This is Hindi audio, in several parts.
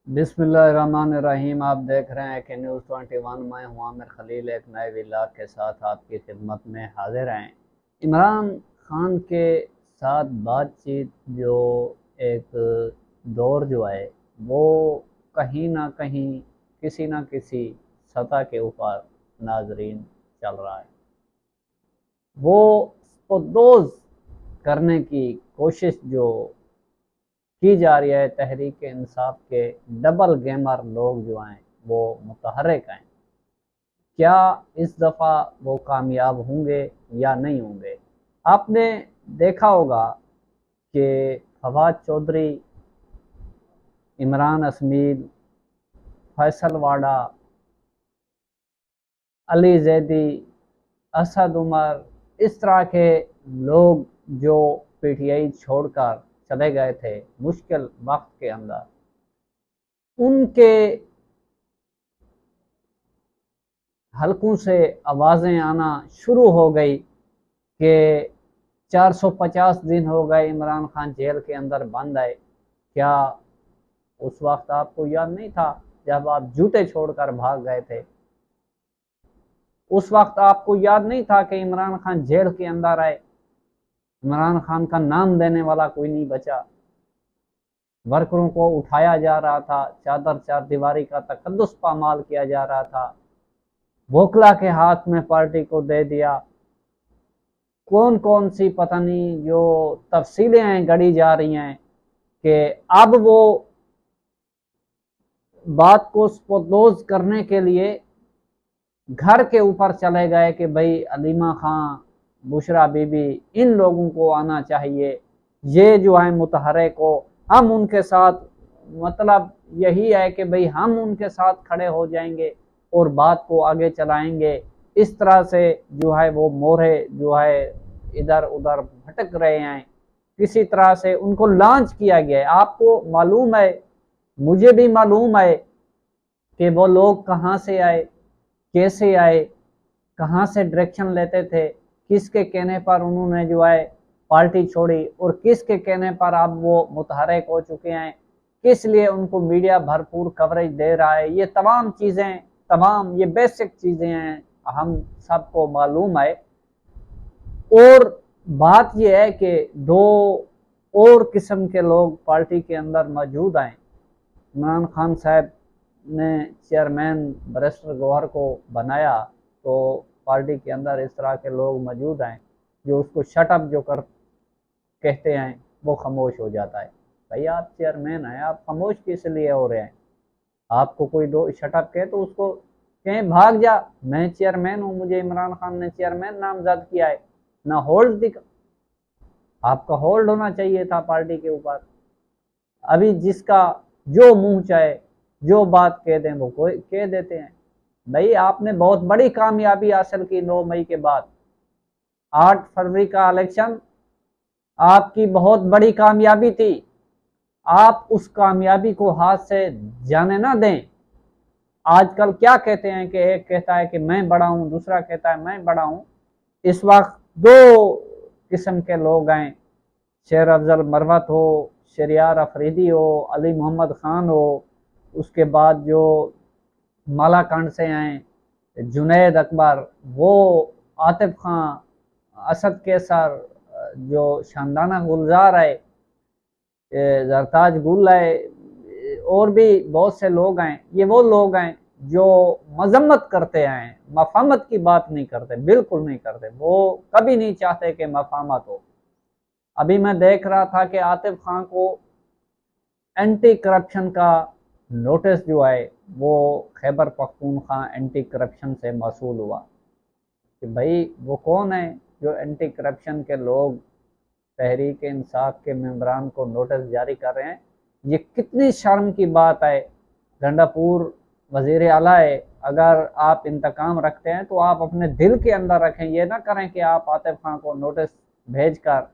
बिस्मिल्लाहिर्रहमानिर्रहीम। आप देख रहे हैं कि न्यूज़ 21। मैं हूं आमिर खलील, एक नए व्लॉग के साथ आपकी खिदमत में हाजिर हैं। इमरान खान के साथ बातचीत जो एक दौर जो है वो कहीं ना कहीं किसी ना किसी सतह के ऊपर नाजरीन चल रहा है। वो दोज करने की कोशिश जो की जा रही है, तहरीक इंसाफ के डबल गेमर लोग जो हैं वो मुतहर्रिक हैं। क्या इस दफ़ा वो कामयाब होंगे या नहीं होंगे? आपने देखा होगा कि फवाद चौधरी, इमरान हसमीद, फैसल वाडा, अली जैदी, असद उमर, इस तरह के लोग जो पीटीआई छोड़कर चले गए थे मुश्किल वक्त के अंदर, उनके हलकों से आवाज़ें आना शुरू हो गई कि 450 दिन हो गए इमरान खान जेल के अंदर बंद है। क्या उस वक्त आपको याद नहीं था जब आप जूते छोड़कर भाग गए थे? उस वक्त आपको याद नहीं था कि इमरान खान जेल के अंदर आए? इमरान खान का नाम देने वाला कोई नहीं बचा। वर्करों को उठाया जा रहा था, चादर चार दीवारी का तकद्दुस पामाल किया जा रहा था, वोकला के हाथ में पार्टी को दे दिया। कौन कौन सी पता नहीं जो तफसीलें हैं गढ़ी जा रही हैं कि अब वो बात को स्पोदोज करने के लिए घर के ऊपर चले गए कि भाई अलीमा खां, बुशरा बीबी, इन लोगों को आना चाहिए, ये जो है मुतहर्रिक को हम उनके साथ, मतलब यही है कि भाई हम उनके साथ खड़े हो जाएंगे और बात को आगे चलाएंगे। इस तरह से जो है वो मोहरे जो है इधर उधर भटक रहे हैं। किसी तरह से उनको लॉन्च किया गया है। आपको मालूम है, मुझे भी मालूम है कि वो लोग कहाँ से आए, कैसे आए, कहाँ से डायरेक्शन लेते थे, किसके कहने पर उन्होंने जो है पार्टी छोड़ी और किसके कहने पर अब वो मुतहर्रिक हो चुके हैं, किस लिए उनको मीडिया भरपूर कवरेज दे रहा है। ये तमाम चीज़ें, तमाम ये बेसिक चीज़ें हैं, हम सबको मालूम है। और बात यह है कि दो और किस्म के लोग पार्टी के अंदर मौजूद हैं। इमरान खान साहब ने चेयरमैन बैरिस्टर गौहर को बनाया तो पार्टी के अंदर इस तरह के लोग मौजूद हैं जो उसको शटअप जो कर कहते हैं वो खामोश हो जाता है। भाई आप चेयरमैन हैं, आप खामोश किस लिए हो रहे हैं? आपको कोई दो शटअप कहे तो उसको कहें भाग जा, मैं चेयरमैन हूँ, मुझे इमरान खान ने चेयरमैन नामजद किया है। ना होल्ड दिखा, आपका होल्ड होना चाहिए था पार्टी के ऊपर। अभी जिसका जो मुंह चाहे जो बात कह दें वो कोई कह देते हैं। भाई आपने बहुत बड़ी कामयाबी हासिल की 9 मई के बाद। 8 फरवरी का इलेक्शन आपकी बहुत बड़ी कामयाबी थी। आप उस कामयाबी को हाथ से जाने ना दें। आजकल क्या कहते हैं कि एक कहता है कि मैं बड़ा हूं, दूसरा कहता है मैं बड़ा हूं। इस वक्त दो किस्म के लोग हैं, शेर अफजल मरवत हो, शरियार अफरीदी हो, अली मोहम्मद खान हो, उसके बाद जो मालाकंड से हैं जुनैद अकबर, वो आतिफ खां, असद केसर, जो शानदाना गुलजार है, जरताज गुल है, और भी बहुत से लोग हैं। ये वो लोग हैं जो मजम्मत करते हैं, मफामत की बात नहीं करते, बिल्कुल नहीं करते। वो कभी नहीं चाहते कि मफामत हो। अभी मैं देख रहा था कि आतिफ खां को एंटी करप्शन का नोटिस जो है वो खैबर पख्तूनख्वा एंटी करप्शन से मौसूल हुआ। कि भाई वो कौन है जो एंटी करप्शन के लोग तहरीक इंसाफ के मेंबरान को नोटिस जारी कर रहे हैं? ये कितनी शर्म की बात है। गंडापुर वजीर आला है, अगर आप इंतकाम रखते हैं तो आप अपने दिल के अंदर रखें। ये ना करें कि आप आतिफ खां को नोटिस भेजकर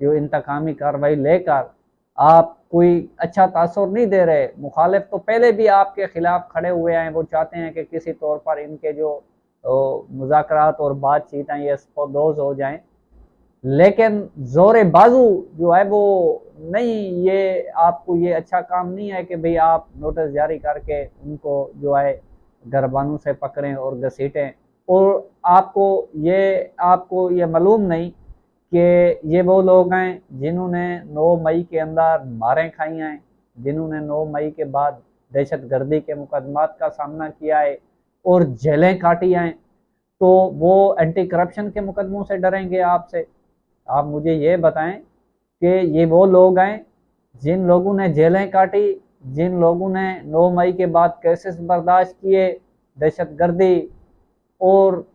जो इंतकामी कार्रवाई लेकर आप कोई अच्छा तासुर नहीं दे रहे। मुखालिफ तो पहले भी आपके खिलाफ खड़े हुए हैं, वो चाहते हैं कि किसी तौर पर इनके जो मुज़ाकरात और बातचीत हैं ये स्पोदोज हो जाएं। लेकिन जोरे बाजू जो है वो नहीं, ये आपको ये अच्छा काम नहीं है कि भाई आप नोटिस जारी करके उनको जो है गरबानों से पकड़ें और घसीटें। और आपको ये मालूम नहीं कि ये वो लोग हैं जिन्होंने 9 मई के अंदर मारें खाई हैं, जिन्होंने 9 मई के बाद दहशत गर्दी के मुकदमात का सामना किया है और जेलें काटी हैं। तो वो एंटी करप्शन के मुकदमों से डरेंगे आपसे? आप मुझे ये बताएं कि ये वो लोग हैं जिन लोगों ने जेलें काटी, जिन लोगों ने 9 मई के बाद केसेस बर्दाश्त किए, दहशत गर्दी और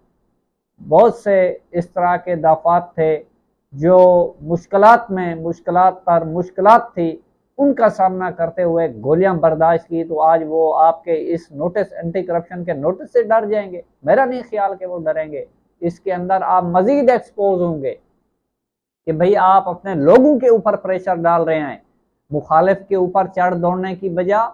बहुत से इस तरह के दफात थे जो मुश्किलात पर मुश्किलात थी, उनका सामना करते हुए गोलियां बर्दाश्त की, तो आज वो आपके इस नोटिस, एंटी करप्शन के नोटिस से डर जाएंगे? मेरा नहीं ख्याल कि वो डरेंगे। इसके अंदर आप मजीद एक्सपोज होंगे कि भाई आप अपने लोगों के ऊपर प्रेशर डाल रहे हैं, मुखालिफ के ऊपर चढ़ दौड़ने की बजाय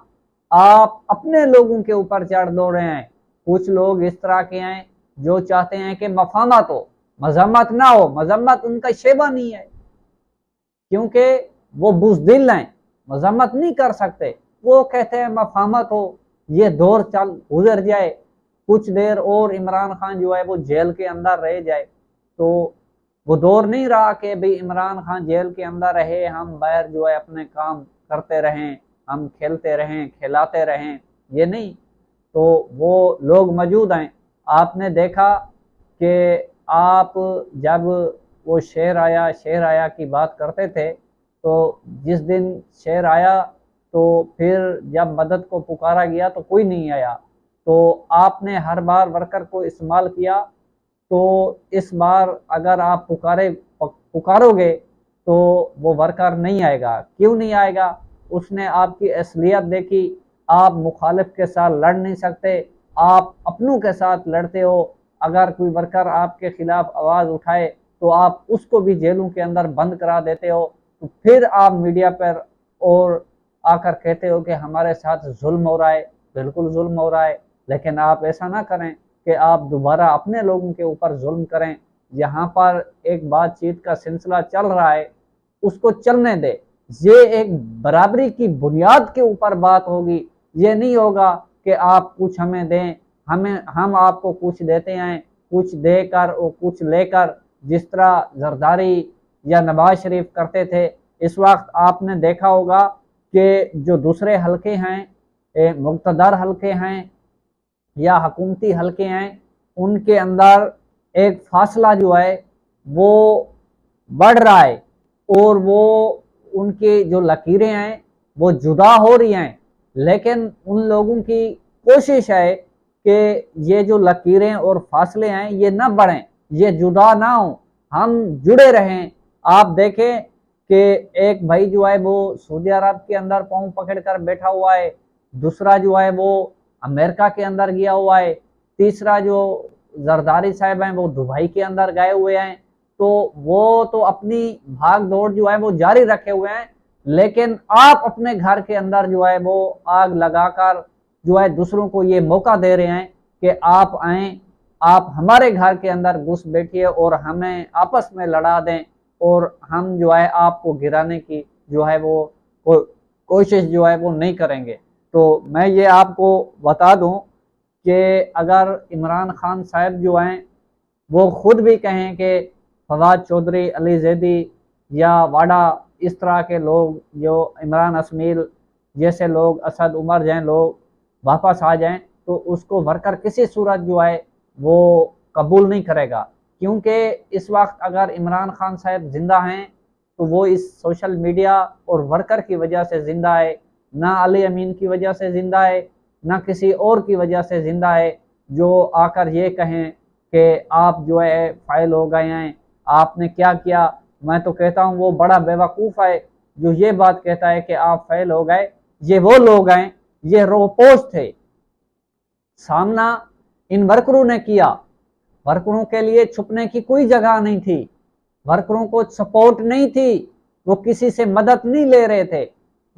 आप अपने लोगों के ऊपर चढ़ दौड़ रहे हैं। कुछ लोग इस तरह के हैं जो चाहते हैं कि मफामत हो, मजम्मत ना हो। मजम्मत उनका शेबा नहीं है, क्योंकि वो बुजदिल हैं, मजम्मत नहीं कर सकते। वो कहते हैं मफामत हो, ये दौर चल गुजर जाए, कुछ देर और इमरान खान जो है वो जेल के अंदर रह जाए। तो वो दौर नहीं रहा कि भाई इमरान खान जेल के अंदर रहे, हम बाहर जो है अपने काम करते रहें, हम खेलते रहें, खिलाते रहें, ये नहीं। तो वो लोग मौजूद हैं। आपने देखा कि आप जब वो शेर आया की बात करते थे, तो जिस दिन शेर आया तो फिर जब मदद को पुकारा गया तो कोई नहीं आया। तो आपने हर बार वर्कर को इस्तेमाल किया, तो इस बार अगर आप पुकारोगे तो वो वर्कर नहीं आएगा। क्यों नहीं आएगा? उसने आपकी असलियत देखी। आप मुखालिफ के साथ लड़ नहीं सकते, आप अपनों के साथ लड़ते हो। अगर कोई वर्कर आपके खिलाफ आवाज़ उठाए तो आप उसको भी जेलों के अंदर बंद करा देते हो। तो फिर आप मीडिया पर और आकर कहते हो कि हमारे साथ जुल्म हो रहा है। बिल्कुल जुल्म हो रहा है, लेकिन आप ऐसा ना करें कि आप दोबारा अपने लोगों के ऊपर जुल्म करें। यहाँ पर एक बातचीत का सिलसिला चल रहा है, उसको चलने दे। ये एक बराबरी की बुनियाद के ऊपर बात होगी। ये नहीं होगा कि आप कुछ हमें दें, हम आपको कुछ देते हैं, कुछ देकर और कुछ लेकर, जिस तरह जरदारी या नवाज शरीफ करते थे। इस वक्त आपने देखा होगा कि जो दूसरे हलके हैं, मुक़्तदर हलके हैं या हुकूमती हलके हैं, उनके अंदर एक फासला जो है वो बढ़ रहा है और वो उनकी जो लकीरें हैं वो जुदा हो रही हैं। लेकिन उन लोगों की कोशिश है कि ये जो लकीरें और फासले हैं ये ना बढ़ें, ये जुदा ना हो, हम जुड़े रहें। आप देखें कि एक भाई जो है वो सऊदी अरब के अंदर पाँव पकड़ कर बैठा हुआ है, दूसरा जो है वो अमेरिका के अंदर गया हुआ है, तीसरा जो जरदारी साहब हैं वो दुबई के अंदर गए हुए हैं। तो वो तो अपनी भाग दौड़ जो है वो जारी रखे हुए हैं, लेकिन आप अपने घर के अंदर जो है वो आग लगाकर जो है दूसरों को ये मौका दे रहे हैं कि आप आएं, आप हमारे घर के अंदर घुस बैठिए और हमें आपस में लड़ा दें और हम जो है आपको गिराने की जो है वो कोशिश जो है वो नहीं करेंगे। तो मैं ये आपको बता दूं कि अगर इमरान खान साहब जो हैं वो खुद भी कहें कि फवाद चौधरी, अली जैदी या वाडा, इस तरह के लोग, जो इमरान असमील जैसे लोग, असद उमर जैसे लोग वापस आ जाएं, तो उसको वर्कर किसी सूरत जो है वो कबूल नहीं करेगा। क्योंकि इस वक्त अगर इमरान खान साहब जिंदा हैं तो वो इस सोशल मीडिया और वर्कर की वजह से जिंदा है, ना अली अमीन की वजह से जिंदा है, ना किसी और की वजह से जिंदा है जो आकर ये कहें कि आप जो है फाइल हो गए हैं, आपने क्या किया। मैं तो कहता हूँ वो बड़ा बेवकूफ़ है जो ये बात कहता है कि आप फेल हो गए। ये वो लोग हैं, ये रोपोस्ट थे, सामना इन वर्करों ने किया। वर्करों के लिए छुपने की कोई जगह नहीं थी, वर्करों को सपोर्ट नहीं थी, वो किसी से मदद नहीं ले रहे थे,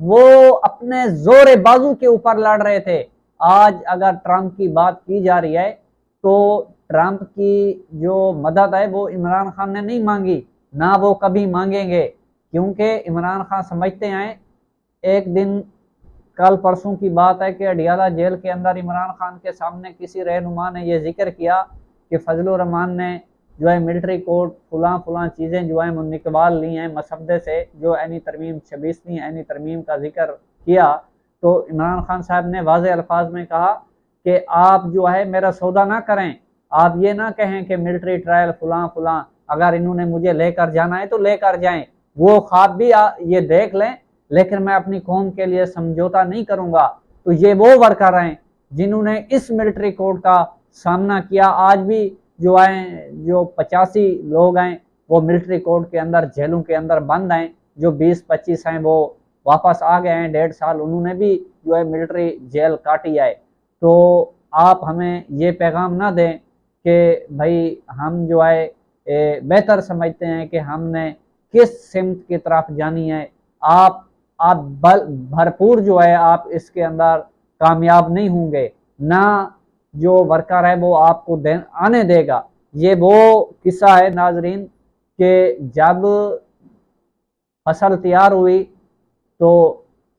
वो अपने जोरे बाजू के ऊपर लड़ रहे थे। आज अगर ट्रंप की बात की जा रही है तो ट्रंप की जो मदद है वो इमरान खान ने नहीं मांगी, ना वो कभी मांगेंगे, क्योंकि इमरान खान समझते हैं, एक दिन कल परसों की बात है कि अडियाला जेल के अंदर इमरान खान के सामने किसी रहनुमा ने यह जिक्र किया कि फजलुर रहमान ने जो है मिलिट्री कोड फुला फुला चीज़ें जो है वो निकलवाल ली हैं मसब्दे से, जो ऐनी तरमीम 26वीं ऐनी तरमीम का जिक्र किया। तो इमरान खान साहब ने वाज़े अल्फाज में कहा कि आप जो है मेरा सौदा ना करें, आप ये ना कहें कि मिलिट्री ट्रायल फुला फुला, अगर इन्होंने मुझे लेकर जाना है तो लेकर जाएं, वो ख्वाब भी ये देख लें, लेकिन मैं अपनी कौम के लिए समझौता नहीं करूंगा। तो ये वो वर्कर हैं जिन्होंने इस मिलिट्री कोड का सामना किया। आज भी जो है जो 85 लोग हैं वो मिलिट्री कोड के अंदर जेलों के अंदर बंद हैं, जो 20-25 हैं वो वापस आ गए हैं, 1.5 साल उन्होंने भी जो है मिलिट्री जेल काटी है। तो आप हमें ये पैगाम ना दें कि भाई हम जो है बेहतर समझते हैं कि हमने किस सिमत की तरफ जानी है। आप भरपूर जो है आप इसके अंदर कामयाब नहीं होंगे, ना जो वर्कर है वो आपको आने देगा। ये वो किस्सा है नाजरीन कि जब फसल तैयार हुई तो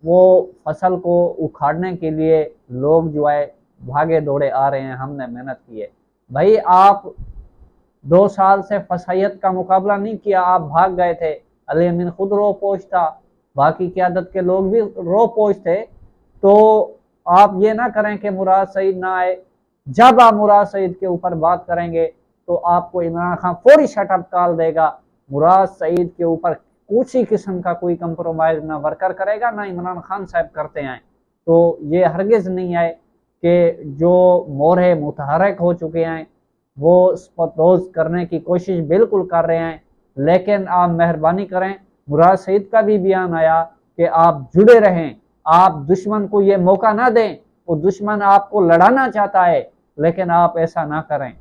वो फसल को उखाड़ने के लिए लोग जो है भागे दौड़े आ रहे हैं, हमने मेहनत की है। भाई आप 2 साल से फसाइयत का मुकाबला नहीं किया, आप भाग गए थे। अली अमीन खुद रो पोश था, बाकी क़यादत के लोग भी रो पोश थे। तो आप ये ना करें कि मुराद सईद ना आए। जब आप मुराद सईद के ऊपर बात करेंगे तो आपको इमरान खान फौरी शटअप कॉल देगा। मुराद सईद के ऊपर किसी किस्म का कोई कंप्रोमाइज़ ना वर्कर करेगा, ना इमरान खान साहब करते हैं। तो ये हरगिज़ नहीं है कि जो मोरहे मुतहरक हो चुके हैं वो स्पतोज़ करने की कोशिश बिल्कुल कर रहे हैं, लेकिन आप मेहरबानी करें। मुराद सईद का भी बयान आया कि आप जुड़े रहें, आप दुश्मन को ये मौका ना दें। वो दुश्मन आपको लड़ाना चाहता है, लेकिन आप ऐसा ना करें।